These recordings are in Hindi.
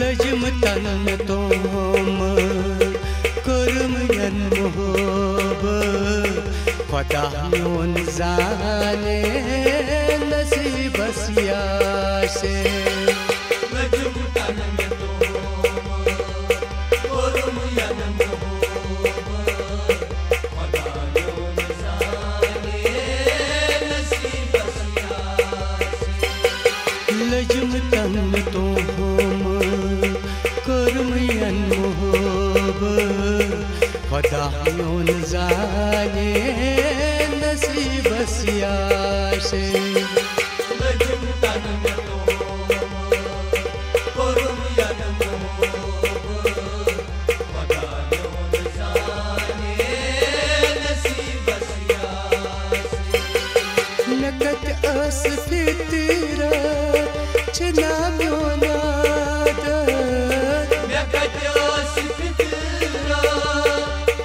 लजम तन तोम कर्म यन मोहब खुदा मोन जाने नसीब सिया से लजम तन तोम कर्म यन मोहब खुदा मोन जाने नसीब सिया से लजम तन तोम कर्म यन मोहब खुदा मोन जाने नसीब सिया से लजम तन तोम कर्म यन मोहब खुदा मोन जाने नसीब सिया से नकत अस फितरा छना म्योनाद नकत अस फितरा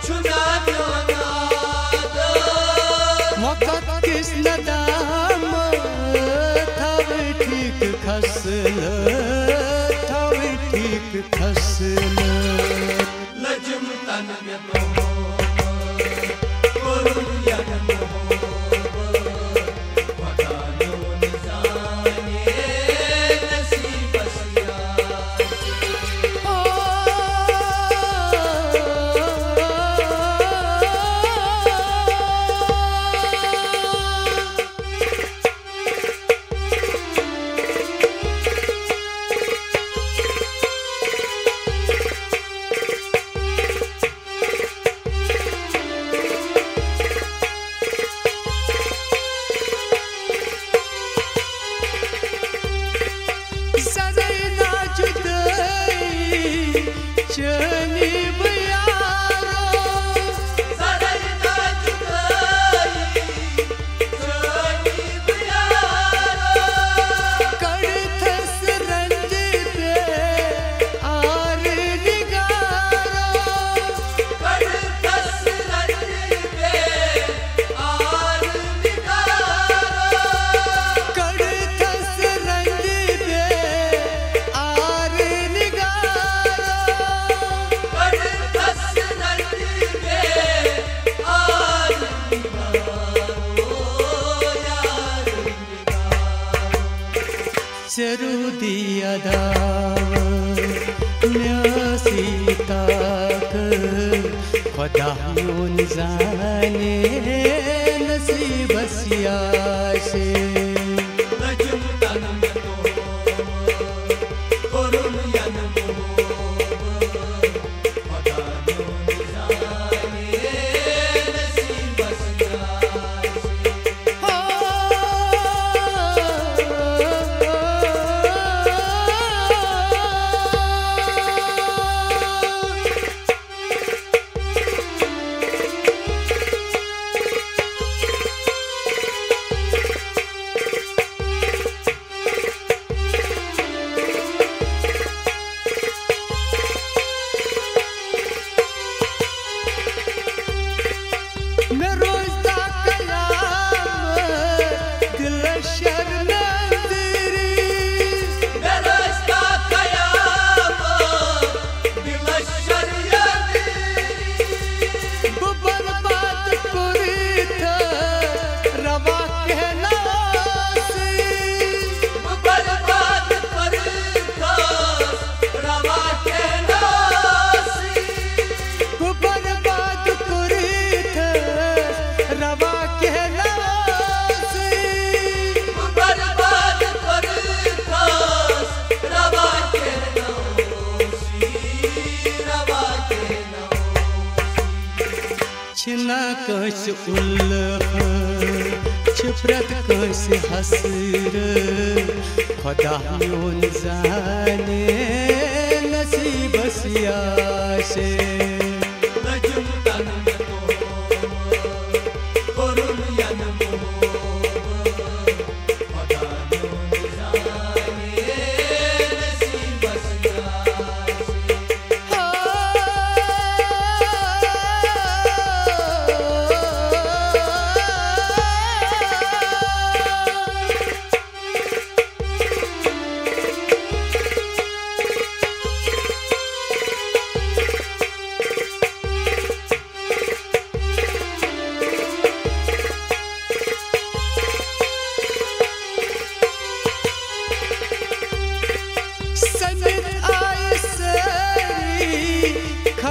छना म्योनाद वक़्त किस नदाम थव ठीक खसल थव ठीक खसल लजम तन तोम कर्म यन मोहब खुदा मोन जाने नसीब सिया से सदैना जुदाई चली बयारो सदैना जुदाई चली बयारो कड़थस रंज पे आर निगारो कड़थस रंज पे आर निगारो कड़थस रंज पे आर निगारो कड़थस रंज पे आर निगारो यार निगारो चरु दिया दाव न्यासीताक खुदा मोन जाने नसीब सिया से लजम तन तोम कर्म यन मोहब खुदा मोन जाने नसीब सिया से मैं रोज़दा कयाम दिल शर्मंदरी मेरा कयाम दिल शर्मंदरी वो बर्बाद कुरी था रवा कहलासी बर्बाद कर खास रवा के नासी वो बर्बाद कुरी था रवा कहलासी बर्बाद कर खास रवा के नासी रवा के नासी छिना कस उल्लह छिप्रत कस हसर खुदा मोन जाने नसीब सिया से लजम तन तोम कर्म यन मोहब खुदा मोन जाने नसीब सिया से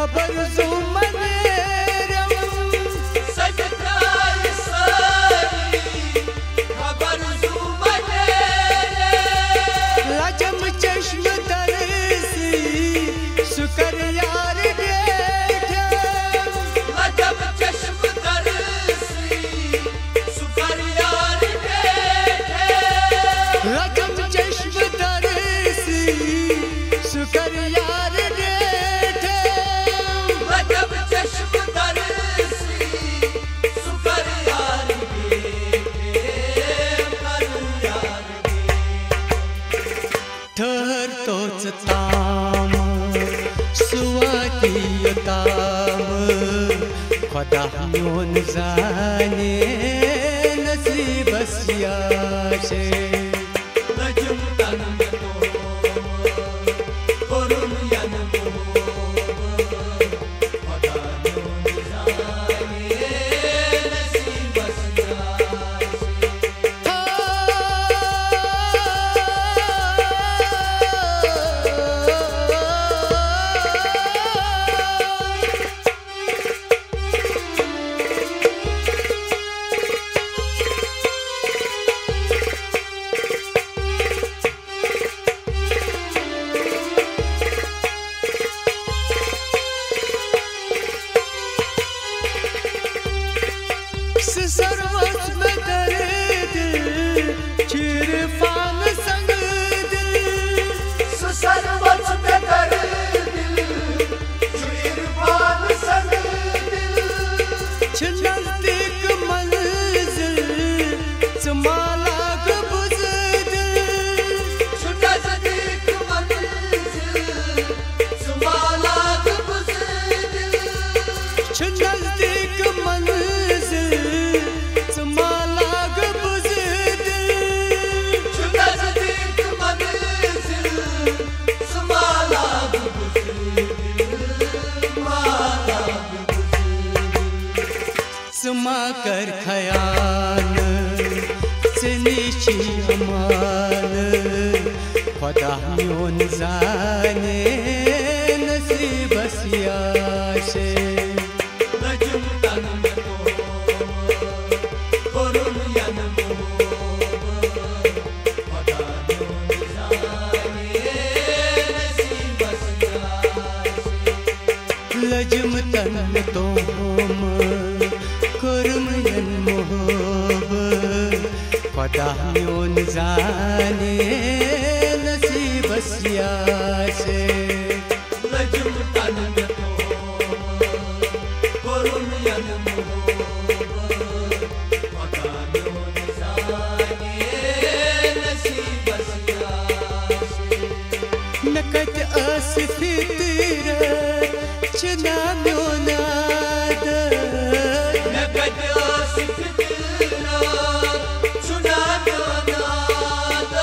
खबर जुमनेरम सजताय सारी खबर जुमनेरे लजम चश्म तरसी सुकर यार डेठे लजम चश्म तरसी सुकर यार डेठे लजम चश्म तरसी सुकर यार डेठे लजम चश्म तरसी सुकर यार डेठे कर यार ठहर तोच ताम सुवातीय ताम खुदा योन जाने नसीबस याशे लजम तनम तो करुम यन खुदा योन जाने नसीब सर्वस में दर्द चिरफान संग दिल सर्वस में दर्द चिरफान संग दिल नजदीक मंजिल समालाग बुज़दिल नजदीक मंजिल समालाग बुज़दिल नजदीक मंजिल समालाग बुज़दिल नजदीक मंजिल समालाग बुज़दिल मालाग सुमा कर खयाल चनिशी अमान खुदा योन जाने नसीबस याशे लजम तनम तो करुम यन खुदा योन जाने नसीब लजम तन तो हम कुर्म यन मोहब खुदा योन जाने नसीबस याशे लजम तनम तो करुम यन खुदा योन जाने नसीब नकत अस फितरत चना म्योनाद नकद आसिफितरा चुना म्योनाद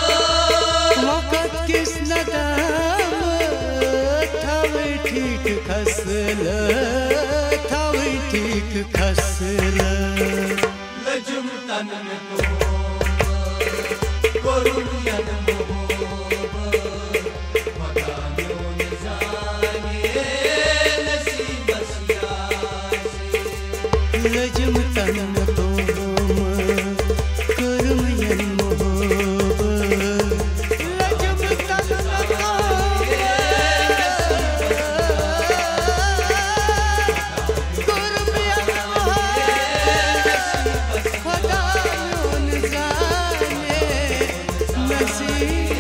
वक़्त किस नदाम थाव ठीक खसल थाव ठीक खसल लजम तनम तो करुम यन खुदा योन जाने नसीब लजम तन तो कुर्म यन मोहब लजम तन तो कुर्म यन मोहब खुदा योन जाने नसीब